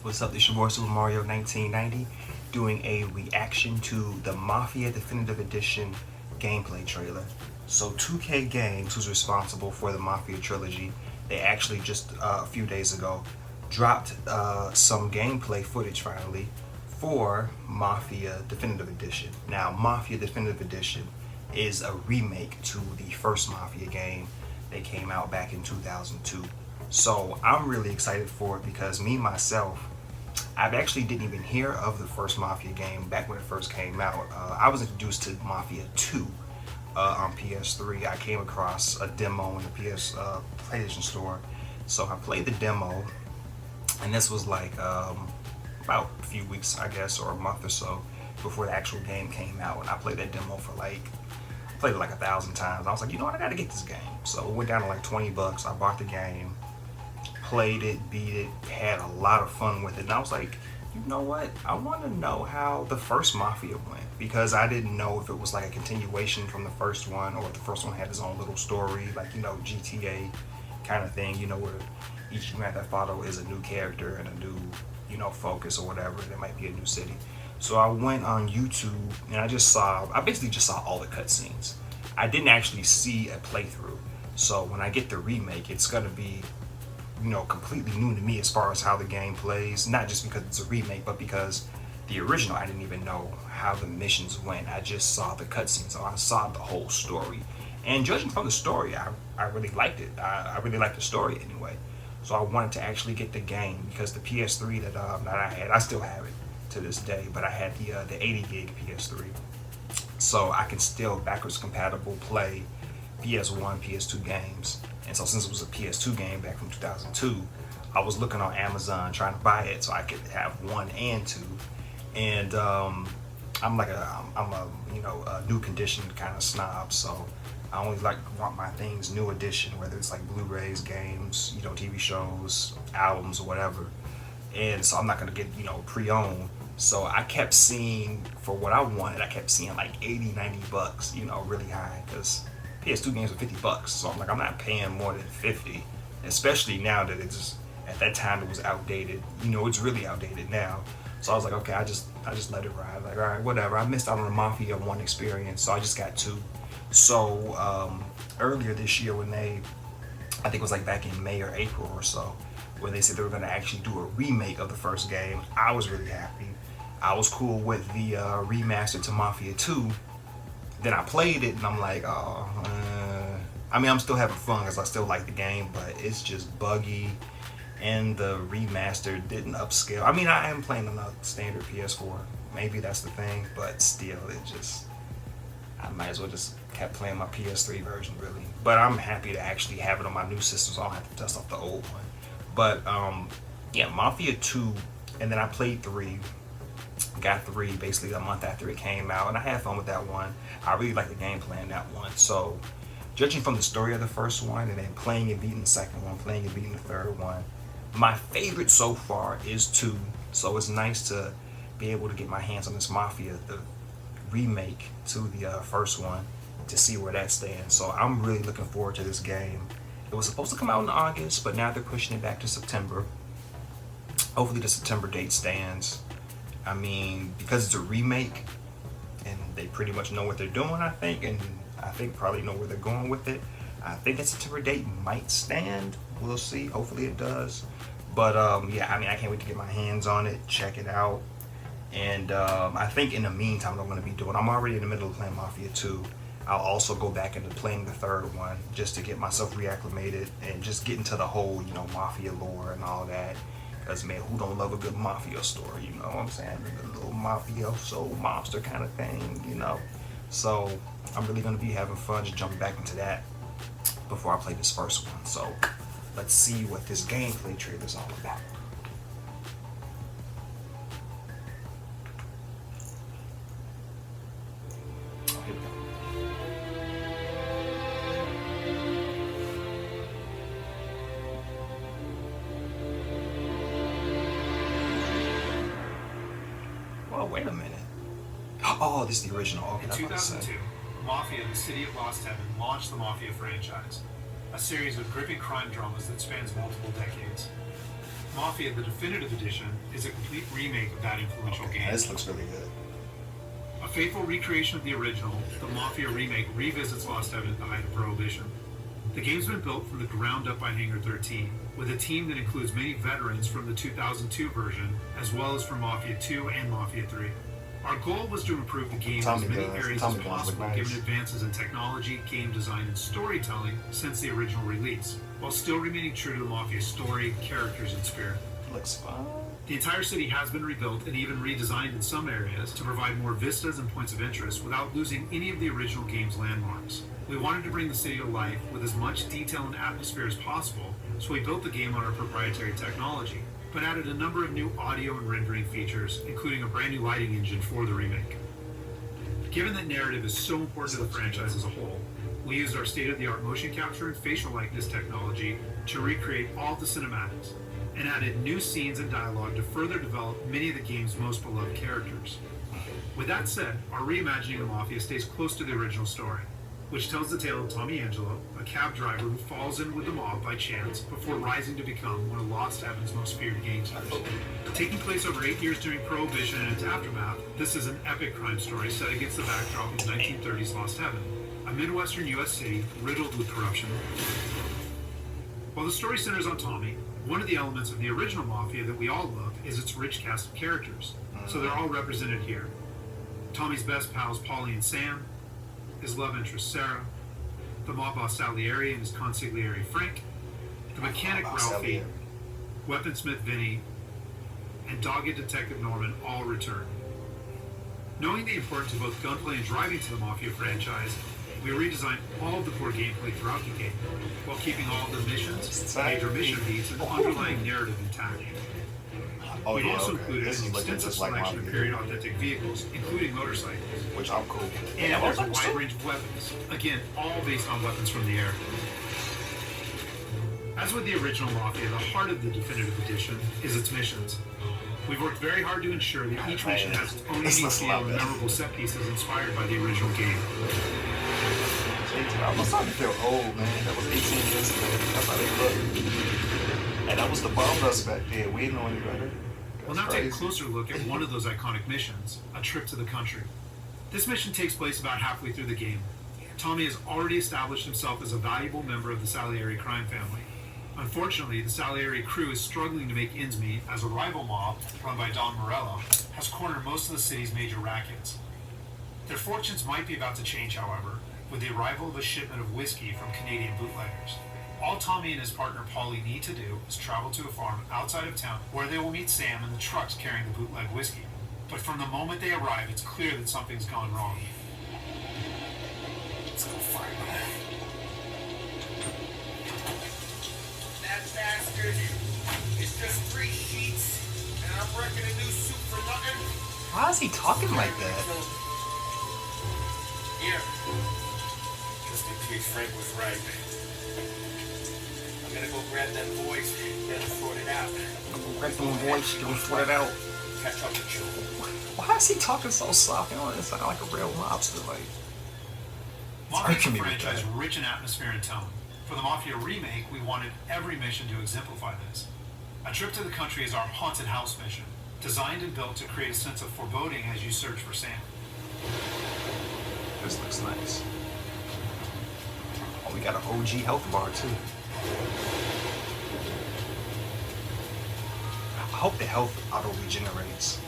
What's up? This your boy Super Mario 1990 doing a reaction to the Mafia Definitive Edition gameplay trailer. So 2K Games, who's responsible for the Mafia trilogy, they actually just a few days ago dropped some gameplay footage finally for Mafia Definitive Edition. Now, Mafia Definitive Edition is a remake to the first Mafia game that came out back in 2002. So I'm really excited for it because me myself, I actually didn't even hear of the first Mafia game back when it first came out. I was introduced to Mafia 2 on PS3. I came across a demo in the PlayStation Store, so I played the demo, and this was like about a few weeks, I guess, or a month or so before the actual game came out. And I played that demo for played it like 1,000 times. I was like, you know what, I gotta get this game. So it went down to like 20 bucks. I bought the game, played it, beat it, had a lot of fun with it. And I was like, you know what, I want to know how the first Mafia went, because I didn't know if it was like a continuation from the first one, or if the first one had its own little story, like, you know, GTA kind of thing, you know, where each Grand Theft Auto is a new character and a new, you know, focus or whatever. There might be a new city. So I went on YouTube and I basically just saw all the cutscenes. I didn't actually see a playthrough. So when I get the remake, it's gonna be, you know, completely new to me as far as how the game plays. Not just because it's a remake, but because the original, I didn't even know how the missions went. I just saw the cutscenes, so I saw the whole story. And judging from the story, I really liked it. I really liked the story anyway. So I wanted to actually get the game because the PS3 that I had, I still have it to this day, but I had the 80 gig PS3, so I can still backwards compatible play PS1, PS2 games. And so since it was a PS2 game back from 2002, I was looking on Amazon trying to buy it so I could have 1 and 2. And I'm a you know, a new condition kind of snob, so I only want my things new edition, whether it's like Blu-rays, games, you know, TV shows, albums, or whatever. And so I'm not gonna get, you know, pre-owned. So I kept seeing, for what I wanted, I kept seeing like 80, 90 bucks, you know, really high, because PS2 games are 50 bucks. So I'm like, I'm not paying more than 50, especially now that it's, at that time it was outdated. You know, it's really outdated now. So I was like, okay, I just let it ride. Like, all right, whatever. I missed out on the Mafia 1 experience, so I just got 2. So earlier this year, when I think it was like back in May or April or so, when they said they were going to actually do a remake of the first game, I was really happy. I was cool with the remaster to Mafia 2. Then I played it and I'm like, oh, I mean, I'm still having fun because I still like the game, but it's just buggy, and the remaster didn't upscale. I mean, I am playing on a standard PS4. Maybe that's the thing, but still, I might as well just kept playing my PS3 version, really. But I'm happy to actually have it on my new system, so I don't have to dust off the old one. But yeah, Mafia 2, and then I played 3. Got 3 basically a month after it came out, and I had fun with that one. I really like the gameplay in that one. So judging from the story of the first one, and then playing and beating the second one, playing and beating the third one, my favorite so far is 2. So it's nice to be able to get my hands on this Mafia, the remake to the first one, to see where that stands. So I'm really looking forward to this game. It was supposed to come out in August, but now they're pushing it back to September. Hopefully the September date stands. I mean, because it's a remake and they pretty much know what they're doing, I think, and I think probably know where they're going with it. I think that September date might stand. We'll see. Hopefully it does. But yeah, I mean, I can't wait to get my hands on it, check it out. And I think in the meantime, what I'm going to be doing, I'm already in the middle of playing Mafia 2. I'll also go back into playing the third one just to get myself reacclimated and just get into the whole, you know, Mafia lore and all that. Because, man, who don't love a good Mafia story, you know what I'm saying? A little mafioso, mobster kind of thing, you know? So I'm really going to be having fun just jumping back into that before I play this first one. So let's see what this gameplay trailer is all about. Oh, here we go. Oh, wait a minute. Oh, this is the original. Okay, In 2002, Mafia, the City of Lost Heaven, launched the Mafia franchise. a series of gripping crime dramas that spans multiple decades. Mafia, the Definitive Edition, is a complete remake of that influential game. This looks really good. A faithful recreation of the original, the Mafia remake revisits Lost Heaven at the height of Prohibition. The game's been built from the ground up by Hangar 13, with a team that includes many veterans from the 2002 version, as well as from Mafia 2 and Mafia 3. Our goal was to improve the game in as many areas as possible, given advances in technology, game design, and storytelling since the original release, while still remaining true to the Mafia story, characters, and spirit. Looks fun. The entire city has been rebuilt and even redesigned in some areas to provide more vistas and points of interest without losing any of the original game's landmarks. We wanted to bring the city to life with as much detail and atmosphere as possible, so we built the game on our proprietary technology, but added a number of new audio and rendering features, including a brand new lighting engine for the remake. Given that narrative is so important to the franchise as a whole, we used our state-of-the-art motion capture and facial likeness technology to recreate all the cinematics, and added new scenes and dialogue to further develop many of the game's most beloved characters. With that said, our reimagining of Mafia stays close to the original story, which tells the tale of Tommy Angelo, a cab driver who falls in with the mob by chance before rising to become one of Lost Heaven's most feared gangsters. Taking place over 8 years during Prohibition and its aftermath, this is an epic crime story set against the backdrop of 1930s Lost Heaven, a Midwestern U.S. city riddled with corruption. While the story centers on Tommy, one of the elements of the original Mafia that we all love is its rich cast of characters, so they're all represented here. Tommy's best pals Paulie and Sam, his love interest Sarah, the mob boss Salieri and his consigliere Frank, the mechanic Ralphie, weaponsmith Vinny, and dogged detective Norman all return. Knowing the importance of both gunplay and driving to the Mafia franchise, we redesigned all of the core gameplay throughout the game, while keeping all of the missions, major mission beats, and underlying narrative intact. We've also included an extensive selection of period-authentic vehicles, including motorcycles. Which I'm cool with. And there's a wide range of weapons, again, all based on weapons from the air. As with the original Mafia, the heart of the Definitive Edition is its missions. We've worked very hard to ensure that each mission has its own unique feel and memorable set pieces inspired by the original game. I'm starting to feel old, man. That was 18 years ago. That's how they look. And that was the bomb dust back then. We didn't know any better. We'll now take a closer look at one of those iconic missions, A Trip to the Country. This mission takes place about halfway through the game. Tommy has already established himself as a valuable member of the Salieri crime family. Unfortunately, the Salieri crew is struggling to make ends meet as a rival mob, run by Don Morello, has cornered most of the city's major rackets. Their fortunes might be about to change, however, with the arrival of a shipment of whiskey from Canadian bootleggers. All Tommy and his partner Paulie need to do is travel to a farm outside of town where they will meet Sam and the trucks carrying the bootleg whiskey. But from the moment they arrive, it's clear that something's gone wrong. Let's go find him. That bastard is just 3 sheets, and I'm wrecking a new suit for nothing. Why is he talking like that? Here. Just in case Frank was right. I'm gonna go grab that voice, get it sorted out. Grab them voice, get them sorted out. Catch up with you. Why is he talking so soft? You know, it sounds like a real mobster. Like, Mafia franchise rich in atmosphere and tone. For the Mafia remake, we wanted every mission to exemplify this. A Trip to the Country is our haunted house mission, designed and built to create a sense of foreboding as you search for Sam. This looks nice. Oh, we got an OG health bar too. I hope the health auto-regenerates.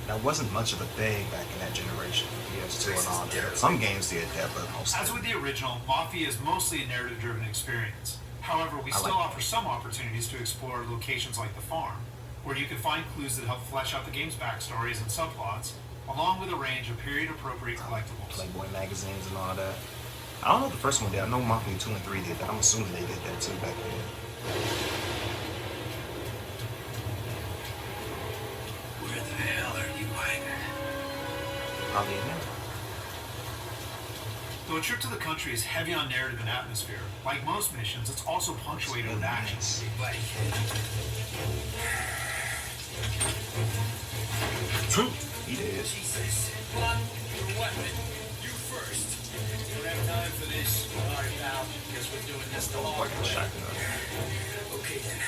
That wasn't much of a thing back in that generation for PS2 and all that. Some games did that, but most As with the original, Mafia is mostly a narrative-driven experience. However, we still offer some opportunities to explore locations like the farm, where you can find clues that help flesh out the game's backstories and subplots, along with a range of period-appropriate collectibles. Playboy magazines and all that. I don't know if the first one did. I know Mafia 2 and 3 did that. I'm assuming they did that too back then. Where the hell are you hiding? Probably in there. Though A Trip to the Country is heavy on narrative and atmosphere, like most missions, it's also punctuated with action. True. He did. Jesus. Come on, your weapon. You first. You don't have time for this. All right, pal. Guess business with doing this the Oh, long fucking way. shotgun. Okay then.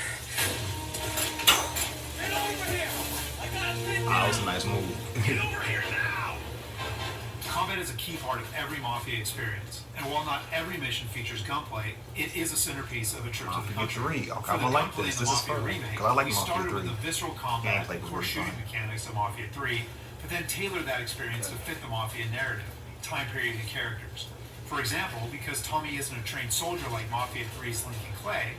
Get over here! I got a thing Ah, that was a nice move. Get over here now! Combat is a key part of every Mafia experience, and while not every mission features gunplay, it is a centerpiece of a trip to the Mafia country. 3. Okay, For I'm the gonna like gunplay this. in the This is Mafia fun. remake, Because I like we Mafia started 3. with the visceral combat Gameplay and was core really shooting fun. mechanics of Mafia 3, but then tailored that experience to fit the Mafia narrative, time period, and characters. For example, because Tommy isn't a trained soldier like Mafia 3's Lincoln Clay,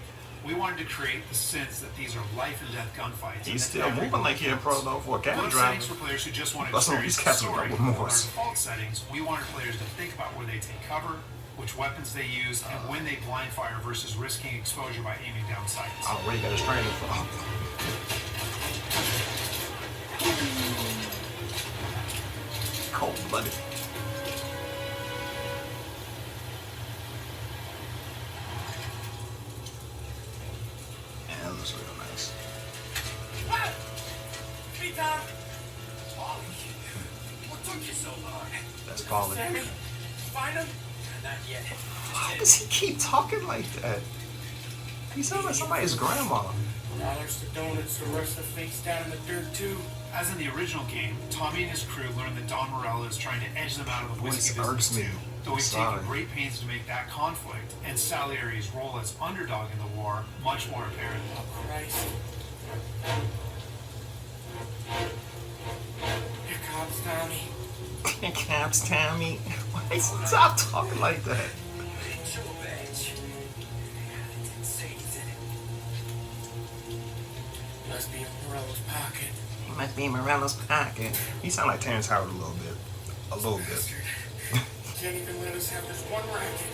we wanted to create the sense that these are life and death gunfights. He's still moving like he a pro though for a cab One driver. settings for players who just want to That's some of experience these the cats story. with With our remorse. default settings, we wanted players to think about where they take cover, which weapons they use, and when they blind fire versus risking exposure by aiming down sights. Oh, where you got his training from? Cold blooded. Yeah, that looks real nice. Ah! Hey, Tom! Polly, what took you so long? That's Polly. Sammy, find him? Not yet. Why does he keep talking like that? He sounds like somebody's grandma. Dollars to donuts, the rest of the face down in the dirt, too. As in the original game, Tommy and his crew learn that Don Morello is trying to edge them out of the whiskey Voice business irks me. too. Though we've Sorry. taken great pains to make that conflict and Salieri's role as underdog in the war much more apparent. Oh, Christ. Here comes Tommy. Caps Tammy. Why is he stop talking like that? Ain't your badge. Didn't say anything. Must be in Morello's pocket. He must be in Morello's pocket. He sound like Terrence Howard a little bit. A little bit. Bastard. Can't even let us have this one racket.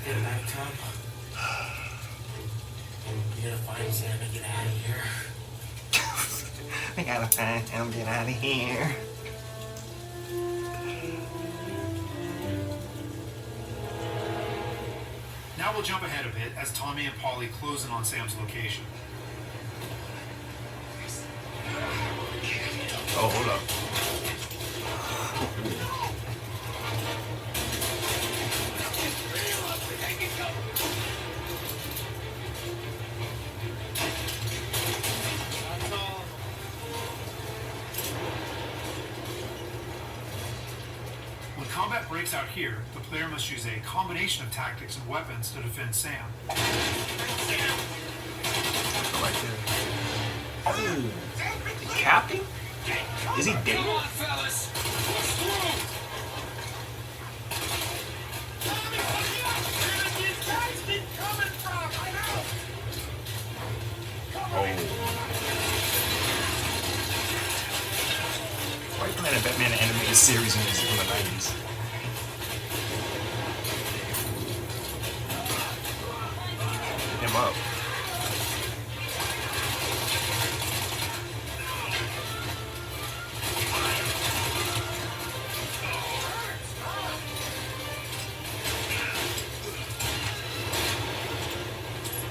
Get it out, Tom. You gotta find Sam and get out of here. We gotta find him, get out of here. Now we'll jump ahead a bit as Tommy and Polly close in on Sam's location. Oh, hold up. When combat breaks out here, the player must use a combination of tactics and weapons to defend Sam. Right there. Oh, the captain? Is he dead? Come on, fellas. Push through. Tommy, hurry up. Where did these guys keep coming from? I know. Come on. Why are you playing a Batman animated series music from the 90s? Him up.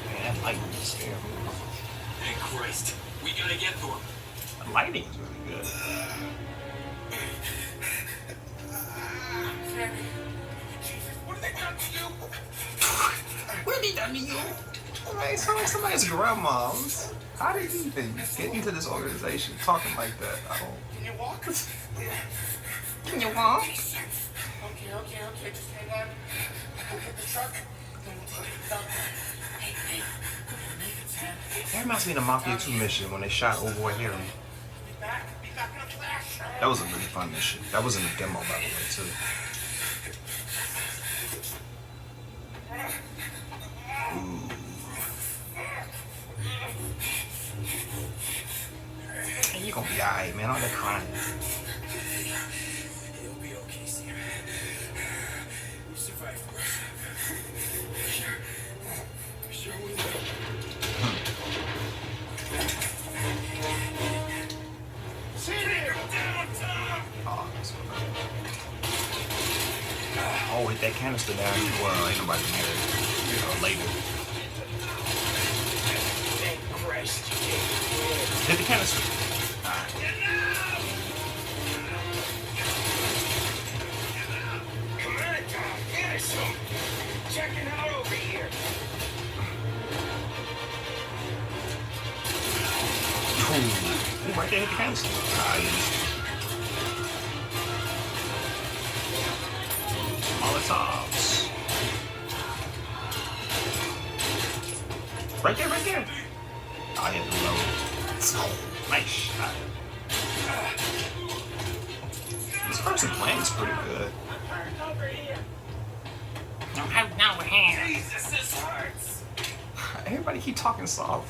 Man, that lighting is scary. Hey, Christ. We gotta get to him. The lighting is really good. Sammy. Jesus, what are they done to you? What have he done to you? Right, sound like somebody's grandma. How did he even get into this organization talking like that? I don't. Can you walk? Can you walk? Okay, just hang on. We'll get the truck, then we'll take it down. Hey, make it, Sam. That reminds me of the Mafia 2 mission when they shot old boy Harry. Be back in a flash. That was a really fun mission. That was in the demo, by the way, too. Ooh. Hey, you gonna be alright, man. All that crying. It'll be okay, Sam. We survived worse. Sure we will. Sit here down, Tom! Oh, that's what oh, hit that canister down. Well, ain't nobody near it. You know, later. Thank Christ you did. Hit the canister. Alright. right there, hit the canister. Nice. Molotovs. Right there, right there. I hit the low. Nice shot. This person playing is pretty good. Jesus, this hurts. Everybody keep talking soft.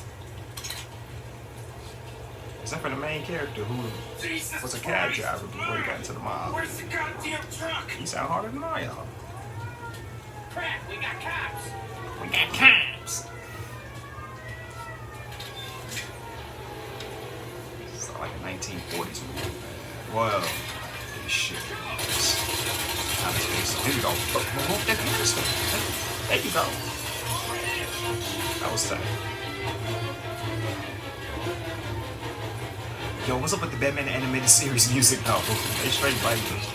Except for the main character who Jesus was a cab Christ. driver before he got into the mob. Where's the goddamn truck? He sound harder than all y'all. Crap, we got cops. We got cops. It's like a 1940s movie, man. Well, this shit is. Here we go. Move that canister. There you go. That was tight. Yo, what's up with the Batman animated series music though? They straight biters.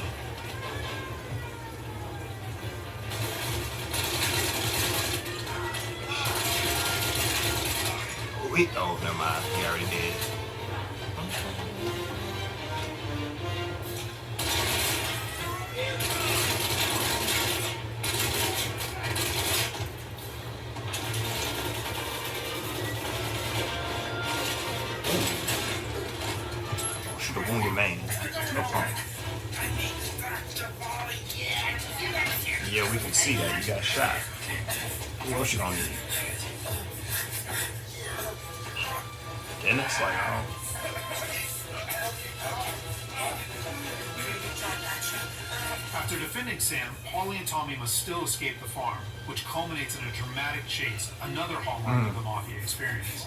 Oh, never mind. He already did. Should have wounded man. No problem. Yeah, we can see that. You got shot. Who else you gonna need? Dennis, like, oh. After defending Sam, Paulie and Tommy must still escape the farm, which culminates in a dramatic chase, another hallmark of the Mafia experience.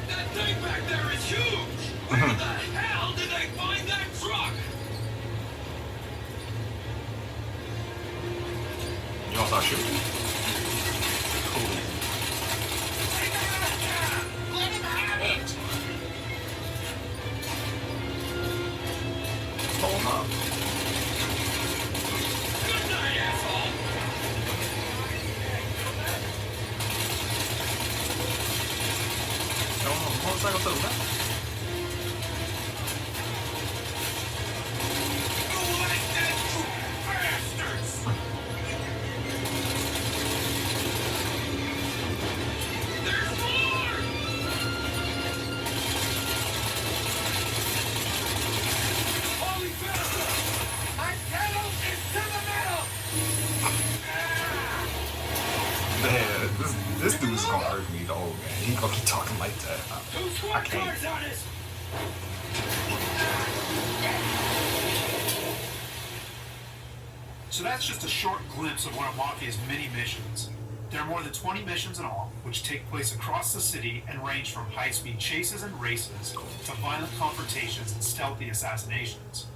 That thing back there is huge. Where the hell did they find that truck? You all start shooting? Cool. Let him have it. Pull him up. Good night, asshole. Go on, motorcycle to the left. You like that, you bastards. There's more. Holy bastard. My pedal is to the metal. Man, this dude's gonna hurt me though, man. He gonna keep talking like that. Two I squad can't. cars on us. So that's just a short glimpse of one of Mafia's many missions. There are more than 20 missions in all, which take place across the city and range from high-speed chases and races to violent confrontations and stealthy assassinations.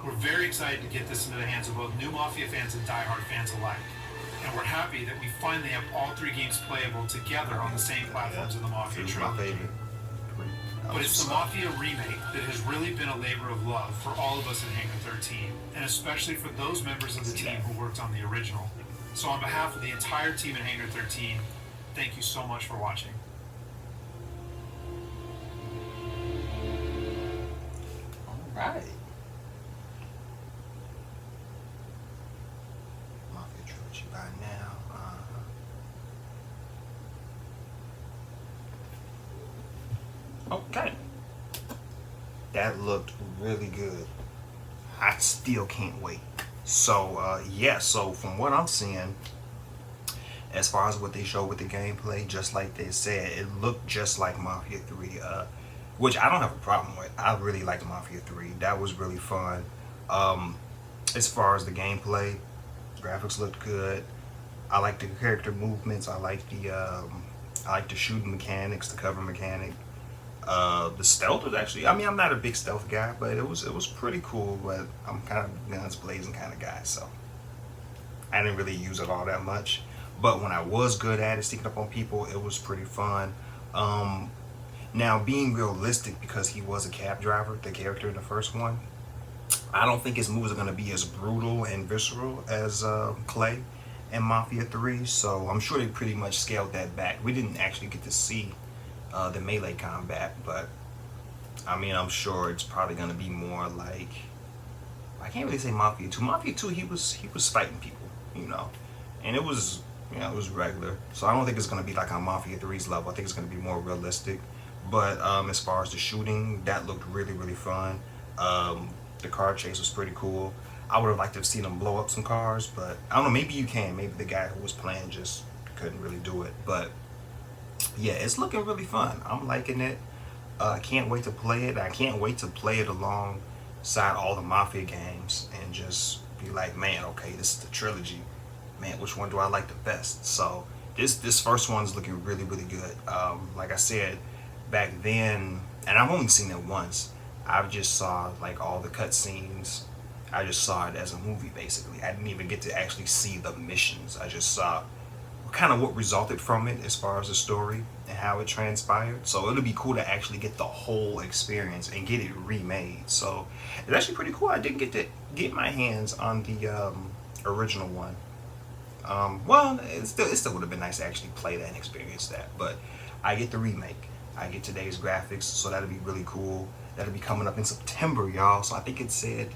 We're very excited to get this into the hands of both new Mafia fans and die-hard fans alike. And we're happy that we finally have all three games playable together on the same platforms of the Mafia This is my trilogy. favorite. But it's the Mafia remake that has really been a labor of love for all of us at Hangar 13, and especially for those members of the team who worked on the original. So on behalf of the entire team at Hangar 13, thank you so much for watching. Alright. Mafia trilogy by now. Okay. That looked really good. I still can't wait. So, yeah, so from what I'm seeing, as far as what they showed with the gameplay, just like they said, it looked just like Mafia 3, which I don't have a problem with. I really liked Mafia 3. That was really fun. As far as the gameplay, graphics looked good. I like the character movements. I like the shooting mechanics, the cover mechanic. The stealth was actually, I mean, I'm not a big stealth guy, but it was pretty cool. But I'm kind of guns blazing kind of guy, so I didn't really use it all that much. but when I was good at it, sneaking up on people, it was pretty fun. Now, being realistic, because he was a cab driver, the character in the first one, I don't think his moves are going to be as brutal and visceral as Clay and Mafia 3, so I'm sure they pretty much scaled that back. We didn't actually get to see the melee combat, but I mean, I'm sure it's probably going to be more like, I can't really say Mafia 2. Mafia 2, he was fighting people, you know, and it was, you know, it was regular. So I don't think it's going to be like on Mafia 3's level. I think it's going to be more realistic. But as far as the shooting, that looked really, really fun. The car chase was pretty cool. I would have liked to have seen them blow up some cars, but I don't know, maybe you can. Maybe the guy who was playing just couldn't really do it. But yeah, it's looking really fun. I'm liking it. I can't wait to play it. I can't wait to play it alongside all the Mafia games and just be like, man, okay, this is the trilogy. Man, which one do I like the best? So this first one's looking really, really good. Like I said, back then, and I've only seen it once, I just saw like all the cutscenes. I just saw it as a movie, basically. I didn't even get to actually see the missions. I just saw kind of what resulted from it as far as the story and how it transpired. So it'll be cool to actually get the whole experience and get it remade. So it's actually pretty cool. I didn't get to get my hands on the original one. Well, it still would have been nice to actually play that and experience that. But I get the remake. I get today's graphics, so that'll be really cool. That'll be coming up in September, y'all. So I think it said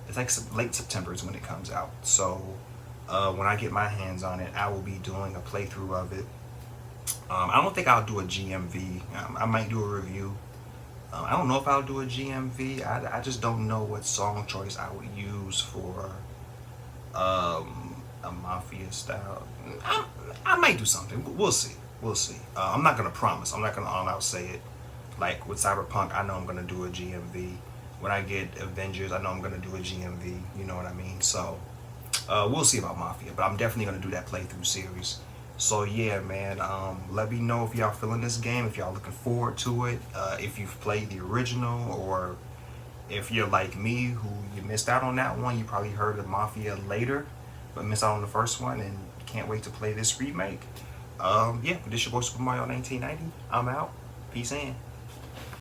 it's like late September is when it comes out. So when I get my hands on it, I will be doing a playthrough of it. I don't think I'll do a GMV. I might do a review. I don't know if I'll do a GMV. I just don't know what song choice I would use for a Mafia style. I might do something. We'll see. We'll see. I'm not gonna promise. I'm not gonna all out say it. Like with Cyberpunk, I know I'm gonna do a GMV. When I get Avengers, I know I'm gonna do a GMV. You know what I mean? So we'll see about Mafia, but I'm definitely gonna do that playthrough series. So yeah, man. Let me know if y'all feeling this game. If y'all looking forward to it. If you've played the original, or if you're like me, who you missed out on that one. You probably heard of Mafia later, but missed out on the first one and can't wait to play this remake. Yeah, this your boy Super Mario 1990. I'm out. Peace in.